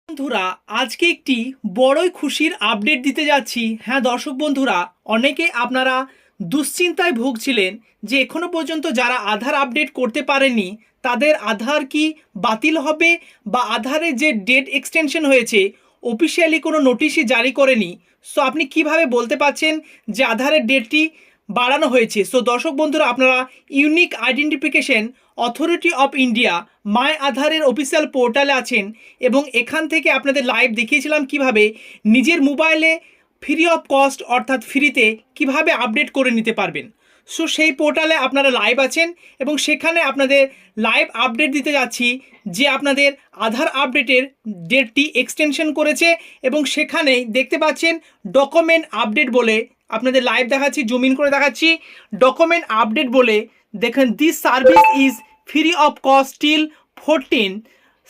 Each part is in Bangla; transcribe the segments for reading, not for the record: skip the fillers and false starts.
বন্ধুরা আজকে একটি বড়ই খুশির আপডেট দিতে যাচ্ছি। হ্যাঁ দর্শক বন্ধুরা, অনেকে আপনারা দুশ্চিন্তায় ভুগছিলেন যে এখনো পর্যন্ত যারা আধার আপডেট করতে পারেনি তাদের আধার কি বাতিল হবে বা আধারে যে ডেট এক্সটেনশন হয়েছে অফিসিয়ালি কোনো নোটিশই জারি করেনি। সো আপনি কিভাবে বলতে পারছেন যে আধারের ডেটটি বাড়ানো হয়েছে? সো দর্শক বন্ধুরা, আপনারা unique identification authority of India মাই আধারের অফিসিয়াল পোর্টালে আছেন এবং এখান থেকে আপনাদের লাইভ দেখিয়েছিলাম কিভাবে নিজের মোবাইলে ফ্রি অফ কস্ট অর্থাৎ ফ্রিতে কিভাবে আপডেট করে নিতে পারবেন। সো সেই পোর্টালে আপনারা লাইভ আছেন এবং সেখানে আপনাদের লাইভ আপডেট দিতে যাচ্ছি যে আপনাদের আধার আপডেটের ডেটটি এক্সটেনশন করেছে এবং সেখানেই দেখতে পাচ্ছেন ডকুমেন্ট আপডেট বলে আপনাদের লাইভ দেখাচ্ছি, জুম ইন করে দেখাচ্ছি। ডকুমেন্ট আপডেট বলে দেখেন, this service is free of cost till 14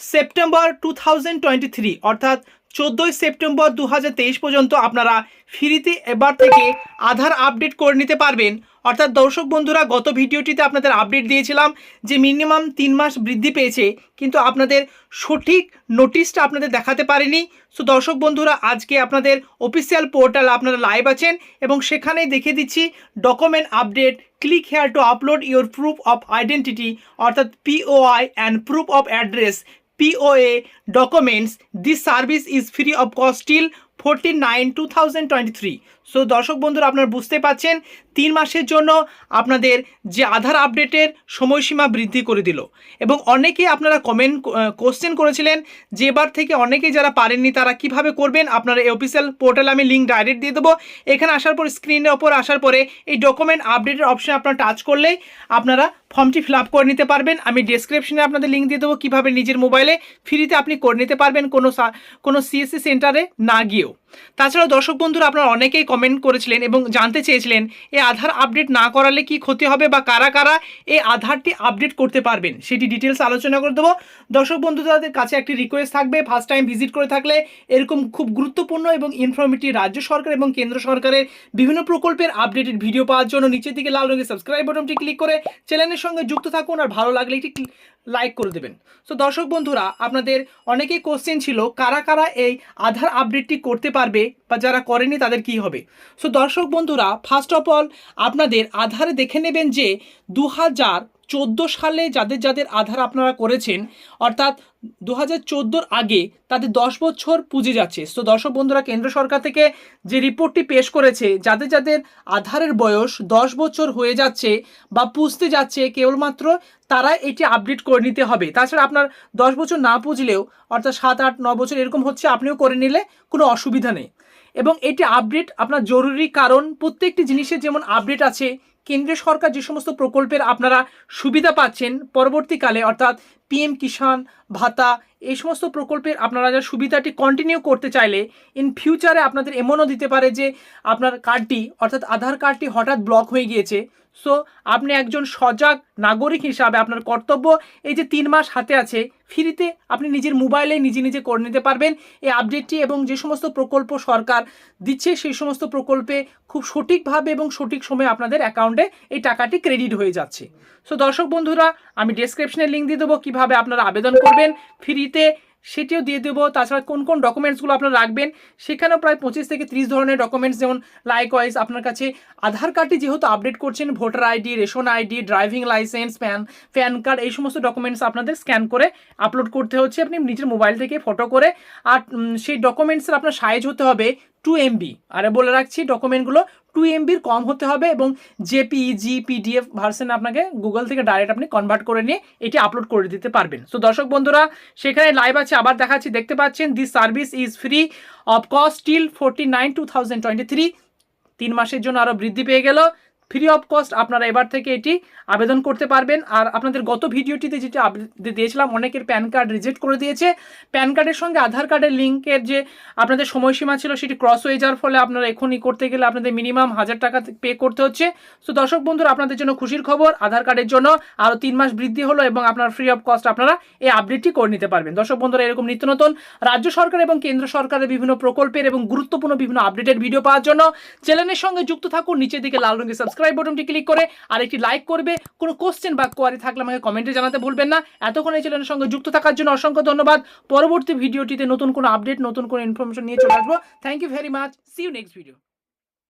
September 2023 অর্থাৎ 14ই সেপ্টেম্বর 2023 পর্যন্ত আপনারা ফ্রিতে এবার থেকে আধার আপডেট করে নিতে পারবেন। অর্থাৎ দর্শক বন্ধুরা, গত ভিডিওটিতে আপনাদের আপডেট দিয়েছিলাম যে মিনিমাম 3 মাস বৃদ্ধি পেয়েছে, কিন্তু আপনাদের সঠিক নোটিশটা আপনাদের দেখাতে পারিনি। সো দর্শক বন্ধুরা, আজকে আপনাদের অফিসিয়াল পোর্টাল আপনারা লাইভ আছেন এবং সেখানেই দেখিয়ে দিচ্ছি document update. Click here two upload your proof of identity অর্থাৎ POI and proof of address POA documents. This service is free of cost till 14/9/2023. So দর্শক বন্ধুরা, আপনারা বুঝতে পাচ্ছেন 3 মাসের জন্য আপনাদের যে আধার আপডেটের সময়সীমা বৃদ্ধি করে দিল। এবং অনেকে আপনারা কোশ্চেন করেছিলেন যে এবার থেকে অনেকেই যারা পারেননি তারা কিভাবে করবেন। আপনারা এই অফিসিয়াল পোর্টালে আমি লিঙ্ক ডাইরেক্ট দিয়ে দেবো। এখানে আসার পর স্ক্রিনের ওপর আসার পরে এই ডকুমেন্ট আপডেটের অপশন আপনারা টাচ করলেই আপনারা ফর্মটি ফিল আপ করে নিতে পারবেন। আমি ডেসক্রিপশনে আপনাদের লিঙ্ক দিয়ে দেবো কীভাবে নিজের মোবাইলে ফ্রিতে আপনি করে নিতে পারবেন কোনো CSC সেন্টারে না গিয়েও। তাছাড়াও দর্শক বন্ধুরা, আপনারা অনেকেই কমেন্ট করেছিলেন এবং জানতে চেয়েছিলেন এই আধার আপডেট না করালে কি ক্ষতি হবে বা কারা কারা এই আধারটি আপডেট করতে পারবেন, সেটি ডিটেলস আলোচনা করে দেবো। দর্শক বন্ধুদের কাছে একটি রিকোয়েস্ট থাকবে, ফার্স্ট টাইম ভিজিট করে থাকলে এরকম খুব গুরুত্বপূর্ণ এবং ইনফরমেটিভ রাজ্য সরকার এবং কেন্দ্র সরকারের বিভিন্ন প্রকল্পের আপডেটেড ভিডিও পাওয়ার জন্য নিচের দিকে লাল রঙের সাবস্ক্রাইব বাটনটি ক্লিক করে চ্যানেলের সঙ্গে যুক্ত থাকুন আর ভালো লাগলে একটি লাইক করে দেবেন। সো দর্শক বন্ধুরা, আপনাদের অনেকেই কোশ্চেন ছিল কারা কারা এই আধার আপডেটটি করতে পারবে বা যারা করেনি তাদের কি হবে। সো দর্শক বন্ধুরা, ফার্স্ট অফ অল আপনাদের আধারে দেখে নেবেন যে 2014 সালে যাদের যাদের আধার আপনারা করেছেন অর্থাৎ 2014 আগে তাদের 10 বছর পুজে যাচ্ছে। তো দর্শক বন্ধুরা, কেন্দ্র সরকার থেকে যে রিপোর্টটি পেশ করেছে যাদের যাদের আধারের বয়স 10 বছর হয়ে যাচ্ছে বা পুজতে যাচ্ছে কেবলমাত্র তারা এটি আপডেট করে নিতে হবে। তাছাড়া আপনার 10 বছর না পুজলেও অর্থাৎ 7, 8, 9 বছর এরকম হচ্ছে, আপনিও করে নিলে কোনো অসুবিধা নেই। এবং এটি আপডেট আপনার জরুরি, কারণ প্রত্যেকটি জিনিসের যেমন আপডেট আছে, কেন্দ্রীয় সরকার যে সমস্ত প্রকল্পের আপনারা সুবিধা পাচ্ছেন পরবর্তীকালে অর্থাৎ PM কিষাণ ভাতা, এই সমস্ত প্রকল্পের আপনারা যা সুবিধাটি কন্টিনিউ করতে চাইলে ইন ফিউচারে আপনাদের এমনও দিতে পারে যে আপনার কার্ডটি অর্থাৎ আধার কার্ডটি হঠাৎ ব্লক হয়ে গিয়েছে। সো আপনি একজন সজাগ নাগরিক হিসাবে আপনার কর্তব্য এই যে 3 মাস হাতে আছে ফ্রিতে আপনি নিজের মোবাইলে নিজে নিজে করে নিতে পারবেন এই আপডেটটি। এবং যে সমস্ত প্রকল্প সরকার দিচ্ছে সেই সমস্ত প্রকল্পে খুব সঠিকভাবে এবং সঠিক সময়ে আপনাদের অ্যাকাউন্টে এই টাকাটি ক্রেডিট হয়ে যাচ্ছে। সো দর্শক বন্ধুরা, আমি ডেসক্রিপশনে লিঙ্ক দিয়ে দেবো কীভাবে আপনারা আবেদন করবেন ফ্রিতে, সেটিও দিয়ে দেবো। তাছাড়া কোন কোন ডকুমেন্টসগুলো আপনারা রাখবেন সেখানেও প্রায় 25 থেকে 30 ধরনের ডকুমেন্টস, যেমন লাইকওয়াইজ আপনার কাছে আধার কার্ডটি যেহেতু আপডেট করছেন, voter ID, ration ID, driving licence, pan card, এই সমস্ত ডকুমেন্টস আপনাদের স্ক্যান করে আপলোড করতে হচ্ছে আপনি নিজের মোবাইল থেকে ফটো করে। আর সেই ডকুমেন্টসের আপনার সাইজ হতে হবে 2 MB। আর বলে রাখছি ডকুমেন্টগুলো 2 MBর কম হতে হবে এবং JPEG PDF ভার্সন আপনাকে গুগল থেকে ডাইরেক্ট আপনি কনভার্ট করে নিয়ে এটি আপলোড করে দিতে পারবেন। সো দর্শক বন্ধুরা, সেখানে লাইভ আছে, আবার দেখাচ্ছি, দেখতে পাচ্ছেন this service is free of cost till 14/9/2023। 3 মাসের জন্য আরও বৃদ্ধি পেয়ে গেল। ফ্রি অফ কস্ট আপনারা এবার থেকে এটি আবেদন করতে পারবেন। আর আপনাদের গত ভিডিওটিতে যেটা দিয়েছিলাম অনেকের প্যান কার্ড রিজেক্ট করে দিয়েছে, প্যান কার্ডের সঙ্গে আধার কার্ডের লিঙ্কের যে আপনাদের সময়সীমা ছিল সেটি ক্রস হয়ে যাওয়ার ফলে আপনারা এখনই করতে গেলে আপনাদের মিনিমাম 1000 টাকা পে করতে হচ্ছে। সো দর্শক বন্ধুরা, আপনাদের জন্য খুশির খবর, আধার কার্ডের জন্য আরও 3 মাস বৃদ্ধি হলো এবং আপনার ফ্রি অফ কস্ট আপনারা এই আপডেটটি করে নিতে পারবেন। দর্শক বন্ধুরা, এরকম নিত্য নতুন রাজ্য সরকার এবং কেন্দ্র সরকারের বিভিন্ন প্রকল্পের এবং গুরুত্বপূর্ণ বিভিন্ন আপডেটেড ভিডিও পাওয়ার জন্য চ্যানেলের সঙ্গে যুক্ত থাকুন। নিচের দিকে লাল রঙের সাবস্ক্রাইব সাবস্ক্রাইব বাটনটি ক্লিক করে আর একটি লাইক করবে। কোনো কোশ্চেন বা কোয়ারি থাকলে আমাকে কমেন্টে জানাতে ভুলবেন না। এতক্ষণ এই চ্যানেলের সঙ্গে যুক্ত থাকার জন্য অসংখ্য ধন্যবাদ। পরবর্তী ভিডিওটিতে নতুন কোনো আপডেট, নতুন কোনো ইনফরমেশন নিয়ে চলে আসবো। Thank you very much. See you next video.